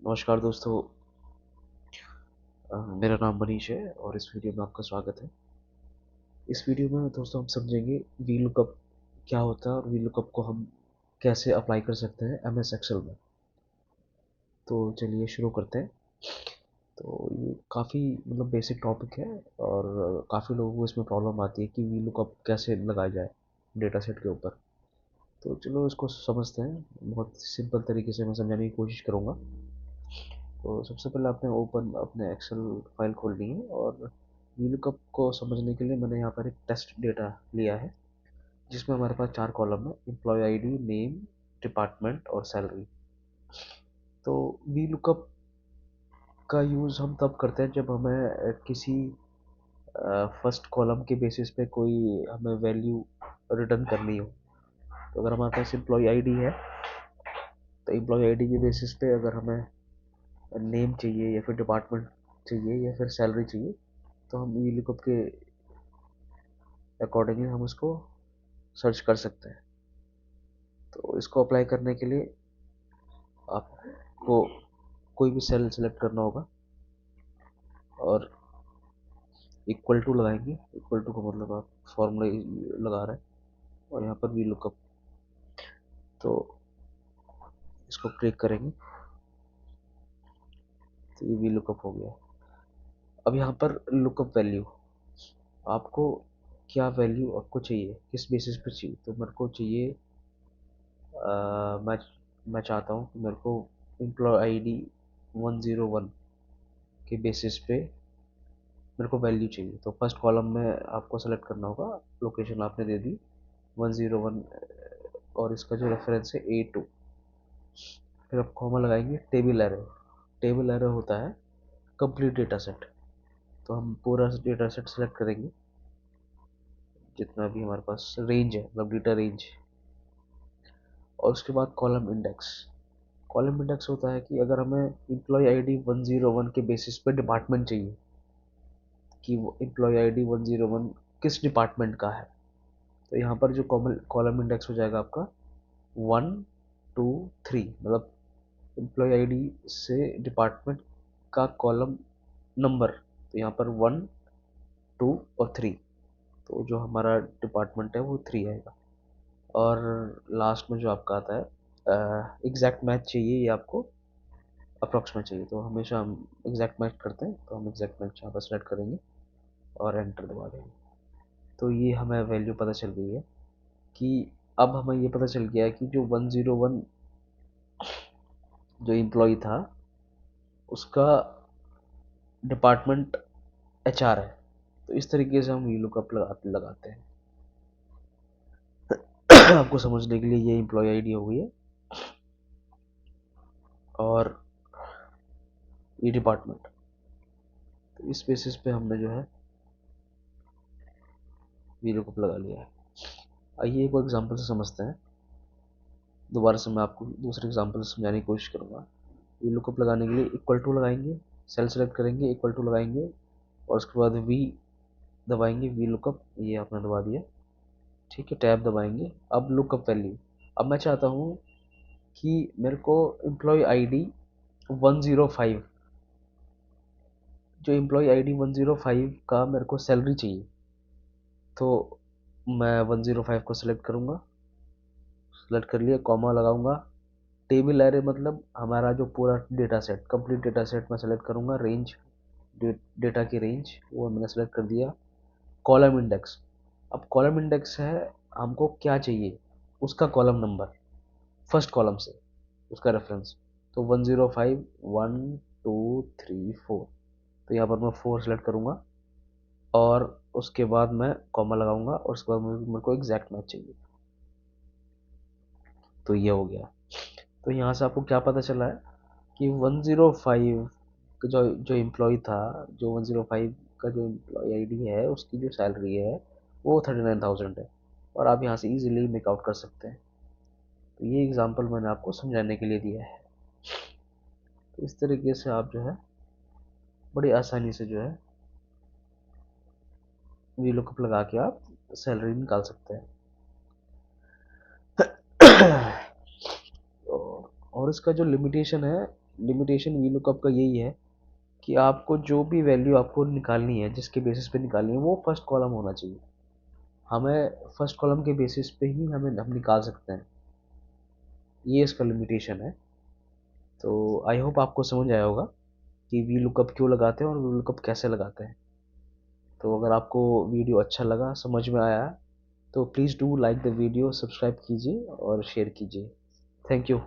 नमस्कार दोस्तों। मेरा नाम मनीष है और इस वीडियो में आपका स्वागत है। इस वीडियो में दोस्तों हम समझेंगे वी लुकअप क्या होता है और वी लुकअप को हम कैसे अप्लाई कर सकते हैं एमएस एक्सेल में। तो चलिए शुरू करते हैं। तो ये काफ़ी बेसिक टॉपिक है और काफ़ी लोगों को इसमें प्रॉब्लम आती है कि वी लुकअप कैसे लगाया जाए डेटा सेट के ऊपर। तो चलो इसको समझते हैं। बहुत सिंपल तरीके से मैं समझाने की कोशिश करूँगा। तो सबसे पहले आपने ओपन अपने एक्सेल फाइल खोलनी है और वीलुकअप को समझने के लिए मैंने यहाँ पर एक टेस्ट डेटा लिया है जिसमें हमारे पास 4 कॉलम है: एम्प्लॉय आईडी, नेम, डिपार्टमेंट और सैलरी। तो वीलुकअप का यूज़ हम तब करते हैं जब हमें किसी फर्स्ट कॉलम के बेसिस पे कोई हमें वैल्यू रिटर्न करनी हो। तो अगर हमारे पास एम्प्लॉय आईडी है तो एम्प्लॉय आईडी के बेसिस पे अगर हमें नेम चाहिए या फिर डिपार्टमेंट चाहिए या फिर सैलरी चाहिए तो हम वीलुकअप के अकॉर्डिंगली हम उसको सर्च कर सकते हैं। तो इसको अप्लाई करने के लिए आपको कोई भी सेल सेलेक्ट करना होगा और इक्वल टू लगाएंगे। इक्वल टू का मतलब आप फॉर्मूला लगा रहे हैं और यहाँ पर वी लुकअप, तो इसको क्लिक करेंगे तो ये वी लुकअप हो गया। अब यहाँ पर लुकअप वैल्यू आपको क्या वैल्यू आपको चाहिए, किस बेसिस पे चाहिए। तो मेरे को चाहिए मैं चाहता हूँ कि मेरे को एम्प्लॉय आईडी 101 के बेसिस पे मेरे को वैल्यू चाहिए। तो फर्स्ट कॉलम में आपको सेलेक्ट करना होगा, लोकेशन आपने दे दी 101 और इसका जो रेफरेंस है A2। फिर आप कॉमा लगाएंगे। टेबल एरर, टेबल एरर होता है कंप्लीट डेटा सेट। तो हम पूरा डेटा सेट सेलेक्ट करेंगे जितना भी हमारे पास रेंज है, मतलब डेटा रेंज। और उसके बाद कॉलम इंडेक्स। कॉलम इंडेक्स होता है कि अगर हमें एम्प्लॉय आईडी 101 के बेसिस पे डिपार्टमेंट चाहिए कि वो एम्प्लॉय आईडी 101 किस डिपार्टमेंट का है, तो यहाँ पर जो कॉलम इंडेक्स हो जाएगा आपका 1 2 3, मतलब एम्प्लॉय आईडी से डिपार्टमेंट का कॉलम नंबर। तो यहाँ पर 1 2 और 3, तो जो हमारा डिपार्टमेंट है वो 3 आएगा। और लास्ट में जो आपका आता है एग्जैक्ट मैच चाहिए ये आपको अप्रॉक्सीमेट चाहिए। तो हमेशा हम एग्जैक्ट मैच करते हैं, तो हम एग्जैक्ट मैच यहाँ पर सेलेक्ट करेंगे और एंटर दबा देंगे। तो ये हमें वैल्यू पता चल गई है कि अब हमें ये पता चल गया है कि जो 101 जो एम्प्लॉय था उसका डिपार्टमेंट HR है। तो इस तरीके से हम वी लुकअप लगाते हैं। आपको समझने के लिए ये एम्प्लॉय आईडी हो गई है और ये डिपार्टमेंट। तो इस बेसिस पे हमने जो है वी लुकअप लगा लिया है। आइए एक एग्जांपल से समझते हैं। दोबारा से मैं आपको दूसरे एग्जांपल से समझाने की कोशिश करूँगा। वी लुकअप लगाने के लिए इक्वल टू लगाएंगे, सेल सेलेक्ट करेंगे, इक्वल टू लगाएंगे और उसके बाद वी दबाएंगे। वी लुकअप ये आपने दबा दिया, ठीक है। टैब दबाएंगे। अब लुकअप वैल्यू, अब मैं चाहता हूँ कि मेरे को एम्प्लॉय आईडी 105, जो एम्प्लॉय आईडी 105 का मेरे को सैलरी चाहिए। तो मैं 105 को सिलेक्ट करूँगा, सेलेक्ट कर लिया, कॉमा लगाऊंगा। टेबल एरे मतलब हमारा जो पूरा data set, complete data set मैं सेलेक्ट करूँगा। रेंज, डेटा की रेंज वो मैंने सेलेक्ट कर दिया। कॉलम इंडेक्स, अब कॉलम इंडेक्स है हमको क्या चाहिए, उसका कॉलम नंबर फर्स्ट कॉलम से उसका रेफरेंस। तो 105 1 2 3 4, तो यहाँ पर मैं 4 सेलेक्ट करूँगा और उसके बाद मैं कॉमा लगाऊंगा और उसके बाद मेरे को एग्जैक्ट मैच चाहिए। तो ये हो गया। तो यहाँ से आपको क्या पता चला है कि 105 जो जो एम्प्लॉय था, जो 105 का जो एम्प्लॉय आईडी है उसकी जो सैलरी है वो 39,000 है और आप यहाँ से इजीली मेक आउट कर सकते हैं। तो ये एग्जांपल मैंने आपको समझाने के लिए दिया है। तो इस तरीके से आप जो है बड़ी आसानी से जो है वी लुकअप लगा के आप सैलरी निकाल सकते हैं। और इसका जो लिमिटेशन है लिमिटेशन वी लुकअप का यही है कि आपको जो भी वैल्यू आपको निकालनी है, जिसके बेसिस पे निकालनी है, वो फर्स्ट कॉलम होना चाहिए। हमें फर्स्ट कॉलम के बेसिस पे ही हम निकाल सकते हैं, ये इसका लिमिटेशन है। तो आई होप आपको समझ आया होगा कि वी लुकअप क्यों लगाते हैं और वी लुकअप कैसे लगाते हैं। तो अगर आपको वीडियो अच्छा लगा, समझ में आया, तो please do like the video, subscribe कीजिए और शेयर कीजिए। Thank you.